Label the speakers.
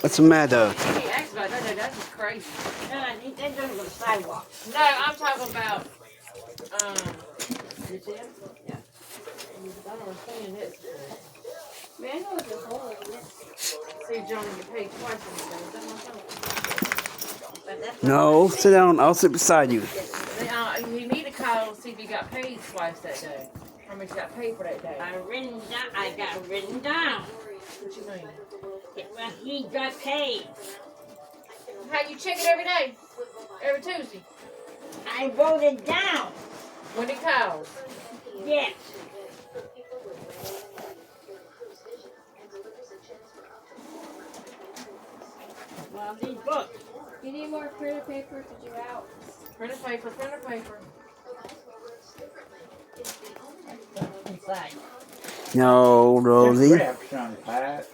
Speaker 1: What's the matter?
Speaker 2: He asked about that. That's just crazy.
Speaker 3: No, I think they're doing the sidewalk.
Speaker 2: No, I'm talking about.
Speaker 3: You see them?
Speaker 2: Yeah. I don't understand this.
Speaker 3: Man, I know it's a hole in it.
Speaker 2: See, Johnny get paid twice in the day. Is that what I'm talking?
Speaker 3: But that's
Speaker 1: No, sit down. I'll sit beside you.
Speaker 2: You need to call see if you got paid twice that day. How much you got paid for that day?
Speaker 3: I got it written down.
Speaker 2: What you mean?
Speaker 3: Well, he got paid.
Speaker 2: How you check it every day? Every Tuesday?
Speaker 3: I wrote it down.
Speaker 2: When he calls?
Speaker 3: Yes. Well, these books.
Speaker 4: You need more printer paper to do out.
Speaker 2: Printer paper, printer paper.
Speaker 3: Inside.
Speaker 1: No, Rosie.
Speaker 5: Crap, son, Pat.